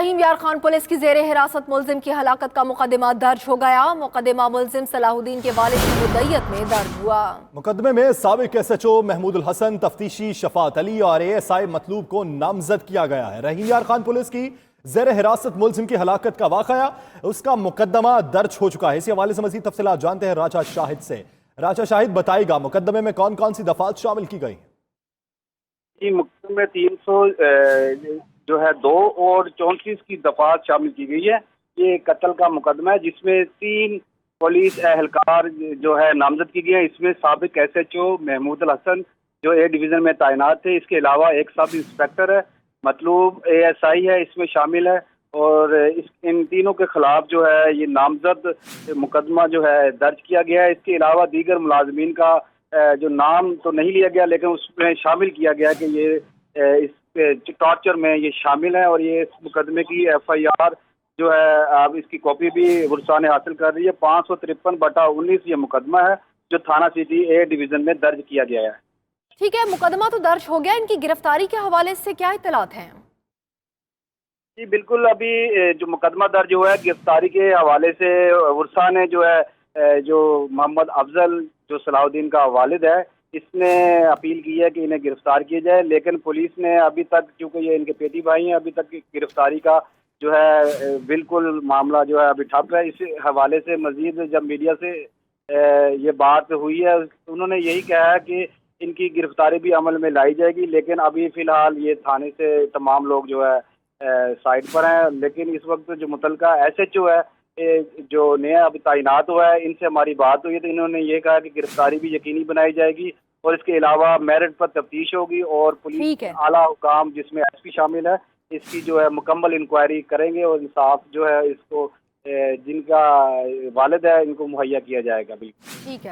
रहीम यार खान पुलिस की जेर हिरासत मुलजिम की हलाकत का मुकदमा दर्ज हो गया। मुकदमा मुलजिम सलाहुद्दीन के वालिद की मुद्दईयत में दर्ज हुआ। मुकदमे में साबिक SHO महमूदुल हसन, तफ्तीशी शफात अली और ASI मतलूब को नामजद किया गया है। रहीम यार खान पुलिस की जेर हिरासत मुलजिम की हलाकत का वाकया, उसका मुकदमा दर्ज हो चुका है। इसी हवाले से मजीद तफसीलात जानते हैं राजा शाहिद से। राजा शाहिद, बताएगा मुकदमे में कौन कौन सी दफात शामिल की गई? मुकदमे में 300 जो है 2 और 34 की दफात शामिल की गई है। ये कत्ल का मुकदमा है जिसमें 3 पुलिस एहलकार जो है नामजद की गई है। इसमें साबिक SHO महमूदुल हसन जो A डिवीजन में तैनात थे, इसके अलावा एक सब इंस्पेक्टर है, मतलूब ASI है, इसमें शामिल है। और इन तीनों के खिलाफ जो है ये नामजद मुकदमा जो है दर्ज किया गया है। इसके अलावा दीगर मुलाजमीन का जो नाम तो नहीं लिया गया, लेकिन उसमें शामिल किया गया कि ये इस टॉर्चर में ये शामिल है। और ये इस मुकदमे की FIR जो है अब इसकी कॉपी भी गुरसा ने हासिल कर रही है। 553/19 ये मुकदमा है जो थाना सिटी A डिवीजन में दर्ज किया गया है। ठीक है, मुकदमा तो दर्ज हो गया, इनकी गिरफ्तारी के हवाले से क्या इत्तलात हैं? जी बिल्कुल, अभी जो मुकदमा दर्ज हुआ है गिरफ्तारी के हवाले से गुरसा ने जो है जो मोहम्मद अफजल जो सलाहुद्दीन का वालिद है, इसने अपील की है कि इन्हें गिरफ्तार किया जाए। लेकिन पुलिस ने अभी तक, क्योंकि ये इनके पेटी भाई हैं, अभी तक गिरफ्तारी का जो है बिल्कुल मामला जो है अभी ठप है। इस हवाले से मजीद जब मीडिया से ये बात हुई है, उन्होंने यही कहा है कि इनकी गिरफ्तारी भी अमल में लाई जाएगी। लेकिन अभी फिलहाल ये थाने से तमाम लोग जो है साइड पर हैं। लेकिन इस वक्त जो मुतलका SHO है जो नया अभी तैनात हुआ है, इनसे हमारी बात हुई तो इन्होंने ये कहा कि गिरफ्तारी भी यकीनी बनाई जाएगी और इसके अलावा मेरिट पर तफ्तीश होगी और पुलिस आला हुकाम जिसमें SP शामिल है, इसकी जो है मुकम्मल इंक्वायरी करेंगे और इंसाफ जो है इसको जिनका वालिद है इनको मुहैया किया जाएगा। बिल्कुल ठीक है।